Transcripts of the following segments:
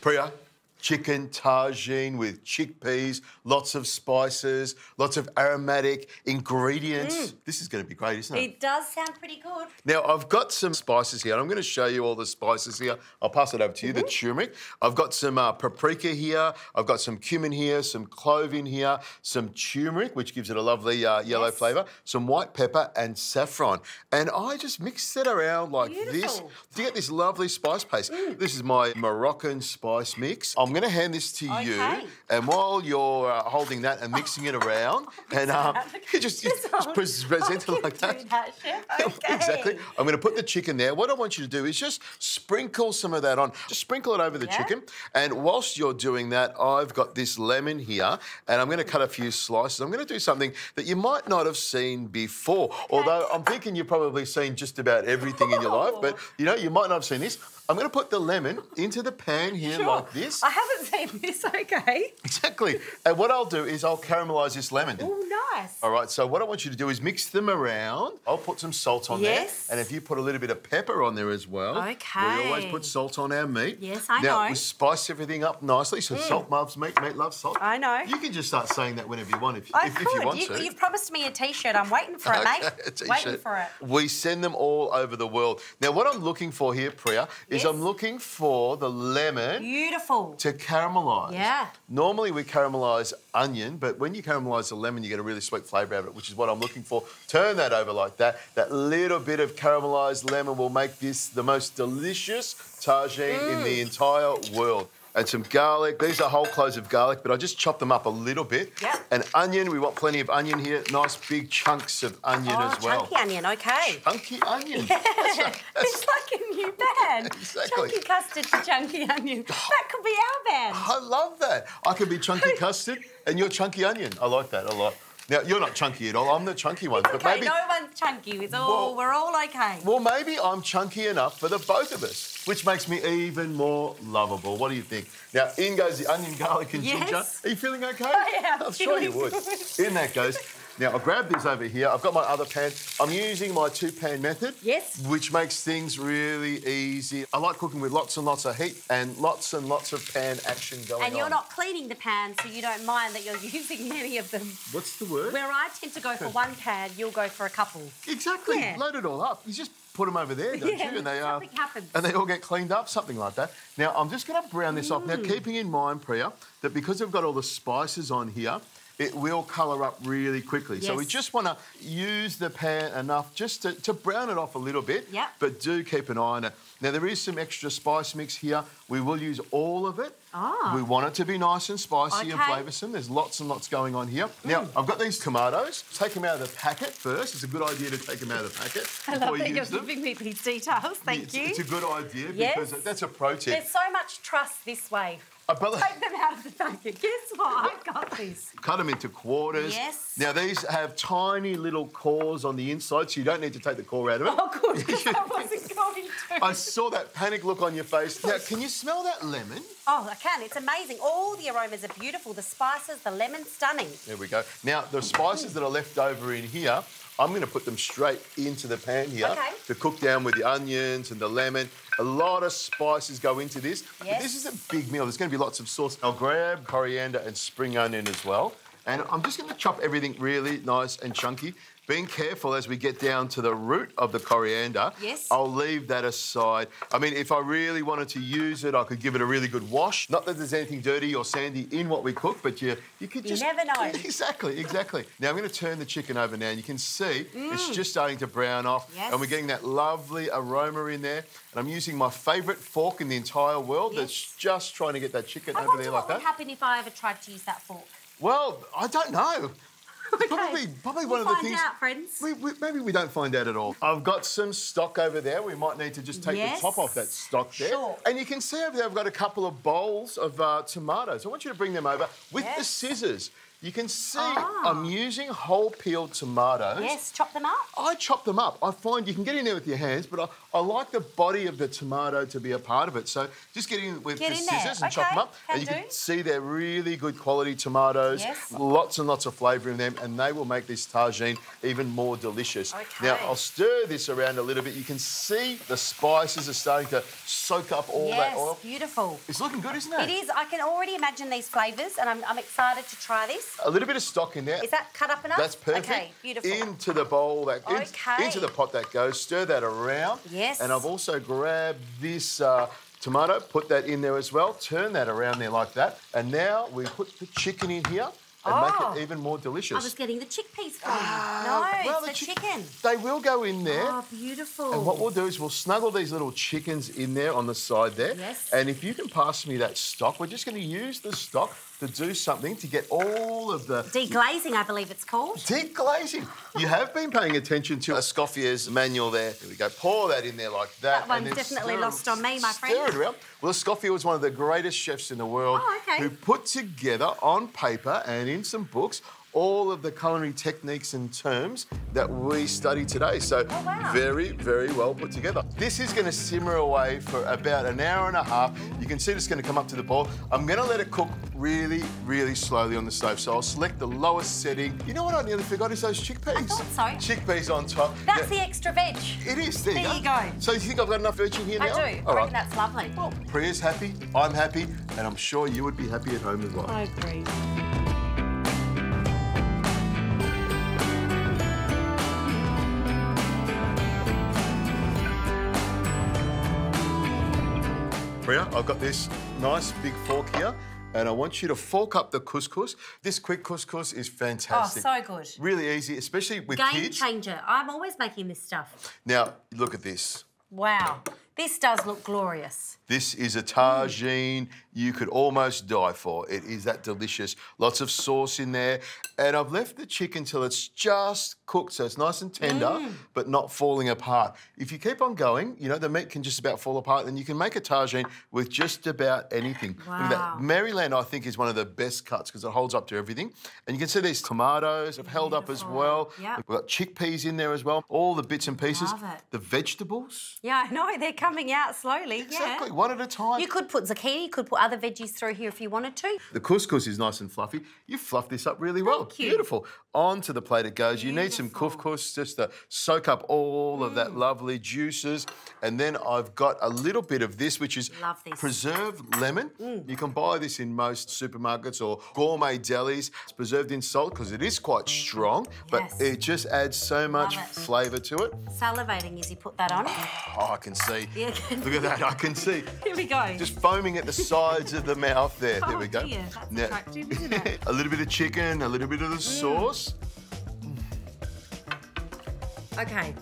Preeya, chicken tagine with chickpeas, lots of spices, lots of aromatic ingredients. This is going to be great, isn't it? It does sound pretty good. Now, I've got some spices here, and I'm going to show you all the spices here. I'll pass it over to you, the turmeric. I've got some paprika here. I've got some cumin here, some clove in here, some turmeric, which gives it a lovely yellow flavour, some white pepper and saffron. And I just mix it around like this to get this lovely spice paste. This is my Moroccan spice mix. I'm going to hand this to you, and while you're holding that and mixing it around, and you just present it like that. Exactly. I'm going to put the chicken there. What I want you to do is just sprinkle some of that on. Just sprinkle it over the chicken. And whilst you're doing that, I've got this lemon here, and I'm going to cut a few slices. I'm going to do something that you might not have seen before, although I'm thinking you've probably seen just about everything in your life, but, you know, you might not have seen this. I'm going to put the lemon into the pan here like this. I haven't seen this, okay. Exactly. And what I'll do is I'll caramelize this lemon. Oh, nice. All right, so what I want you to do is mix them around. I'll put some salt on there. And if you put a little bit of pepper on there as well. Okay. We always put salt on our meat. Yes, I know. Now, we spice everything up nicely. So salt loves meat, meat loves salt. I know. You can just start saying that whenever you want, if you want to. You've promised me a T-shirt. I'm waiting for it, mate. A T-shirt. Waiting for it. We send them all over the world. Now, what I'm looking for here, Preeya, is I'm looking for the lemon to caramelise. Yeah. Normally we caramelise onion, but when you caramelise the lemon, you get a really sweet flavour out of it, which is what I'm looking for. Turn that over like that. That little bit of caramelised lemon will make this the most delicious tagine in the entire world. And some garlic. These are whole cloves of garlic, but I just chop them up a little bit. Yep. And onion, we want plenty of onion here. Nice big chunks of onion as well. Chunky onion, okay. Chunky onion. Yeah. It's like a new band. Exactly. Chunky custard to chunky onion. That could be our band. I love that. I could be chunky custard and you're chunky onion. I like that a lot. Now, you're not chunky at all. I'm the chunky one. But Okay, maybe, no one's chunky. It's all, we're all okay. Well, maybe I'm chunky enough for the both of us, which makes me even more lovable. What do you think? Now, in goes the onion, garlic and ginger. Are you feeling okay? I am. I'm sure you would. In that goes. Now, I'll grab this over here. I've got my other pan. I'm using my two-pan method. Yes. Which makes things really easy. I like cooking with lots and lots of heat and lots of pan action going on. And you're not cleaning the pan, so you don't mind that you're using any of them. What's the word? Where I tend to go for one pan, you'll go for a couple. Exactly. Yeah. Load it all up. You just put them over there, don't you? And they something happens. And they all get cleaned up, something like that. Now, I'm just going to brown this off. Now, keeping in mind, Preeya, that because we've got all the spices on here, it will colour up really quickly. Yes. So we just want to use the pan enough just to brown it off a little bit, but do keep an eye on it. Now, there is some extra spice mix here. We will use all of it. We want it to be nice and spicy and flavoursome. There's lots and lots going on here. Now, I've got these tomatoes. Take them out of the packet first. It's a good idea to take them out of the packet before you use them. You're giving me these details. Thank you. It's a good idea because that's a pro tip. There's so much trust this way. Take them out of the packet. Guess what? I've got this. Cut them into quarters. Yes. Now, these have tiny little cores on the inside, so you don't need to take the core out of it. Oh, good, because I wasn't going to. I saw that panic look on your face. Now, can you smell that lemon? Oh, I can. It's amazing. All the aromas are beautiful. The spices, the lemon, stunning. There we go. Now, the spices that are left over in here, I'm going to put them straight into the pan here to cook down with the onions and the lemon. A lot of spices go into this. But this is a big meal. There's going to be lots of sauce. I'll grab coriander and spring onion as well. And I'm just going to chop everything really nice and chunky. Being careful as we get down to the root of the coriander. Yes. I'll leave that aside. I mean, if I really wanted to use it, I could give it a really good wash. Not that there's anything dirty or sandy in what we cook, but you could just... You never know. Exactly, exactly. Now, I'm going to turn the chicken over now, and you can see it's just starting to brown off. Yes. And we're getting that lovely aroma in there. And I'm using my favourite fork in the entire world that's just trying to get that chicken over there like that. What would happen if I ever tried to use that fork? Well, I don't know. Probably one of the things... We'll find out, friends. Maybe we don't find out at all. I've got some stock over there. We might need to just take the top off that stock there. Sure. And you can see over there I've got a couple of bowls of tomatoes. I want you to bring them over with the scissors. You can see I'm using whole peeled tomatoes. Yes, chop them up. I chop them up. I find you can get in there with your hands, but I like the body of the tomato to be a part of it. So just get in with the scissors and chop them up. And you can see they're really good quality tomatoes. Yes. Lots and lots of flavour in them, and they will make this tagine even more delicious. Okay. Now, I'll stir this around a little bit. You can see the spices are starting to soak up all that oil. Yes, beautiful. It's looking good, isn't it? It is. I can already imagine these flavours, and I'm excited to try this. A little bit of stock in there. Is that cut up enough? That's perfect. Okay, beautiful. Into the bowl, into the pot that goes. Stir that around. Yes. And I've also grabbed this tomato, put that in there as well. Turn that around there like that. And now we put the chicken in here and make it even more delicious. I was getting the chickpeas from you. No, well, it's the chicken. They will go in there. Oh, beautiful. And what we'll do is we'll snuggle these little chickens in there on the side there. Yes. And if you can pass me that stock, we're just going to use the stock to do something to get all of the... Deglazing, I believe it's called. Deglazing. You have been paying attention to Escoffier's manual there. Here we go. Pour that in there like that. That one's definitely lost on me, my friend. Stir it around. Well, Escoffier was one of the greatest chefs in the world who put together on paper and in some books all of the culinary techniques and terms that we study today. So very, very well put together. This is going to simmer away for about an hour and a half. You can see it's going to come up to the boil. I'm going to let it cook really, really slowly on the stove. So I'll select the lowest setting. You know what I nearly forgot is those chickpeas. I thought so. Chickpeas on top. That's the extra veg. It is. There you go. So you think I've got enough veg in here now? I do. I reckon that's lovely. Well, Preeya's happy, I'm happy, and I'm sure you would be happy at home as well. I agree. Preeya, I've got this nice big fork here, and I want you to fork up the couscous. This quick couscous is fantastic. Oh, so good. Really easy, especially with kids. Game changer. I'm always making this stuff. Now, look at this. Wow. This does look glorious. This is a tagine you could almost die for. It is that delicious. Lots of sauce in there. And I've left the chicken till it's just cooked, so it's nice and tender, but not falling apart. If you keep on going, you know, the meat can just about fall apart, and you can make a tagine with just about anything. Wow. Look at that. Maryland, I think, is one of the best cuts because it holds up to everything. And you can see these tomatoes have held up as well. Yep. We've got chickpeas in there as well. All the bits and pieces. Love it. The vegetables. Yeah, I know. They're coming out slowly. Exactly. Yeah. One at a time. You could put zucchini, you could put other veggies through here if you wanted to. The couscous is nice and fluffy. You fluffed this up really well. Thank you. Beautiful. Onto the plate it goes. You need some couscous just to soak up all of that lovely juices. And then I've got a little bit of this, which is preserved lemon. You can buy this in most supermarkets or gourmet delis. It's preserved in salt because it is quite strong, but it just adds so much flavour to it. Salivating as you put that on. Oh, I can see. Yeah. Look at that, I can see. Here we go. Just foaming at the sides of the mouth there. There we go. Dear, that's attractive, isn't it? A little bit of chicken, a little bit of the sauce. Okay,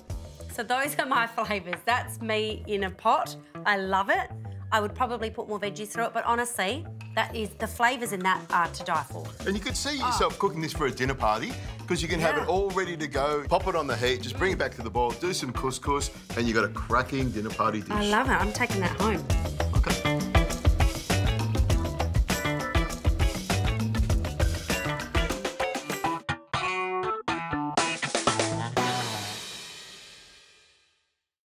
so those are my flavours. That's me in a pot. I love it. I would probably put more veggies through it, but honestly, the flavours in that are to die for. And you could see yourself cooking this for a dinner party because you can have it all ready to go, pop it on the heat, just bring it back to the boil, do some couscous, and you've got a cracking dinner party dish. I love it. I'm taking that home.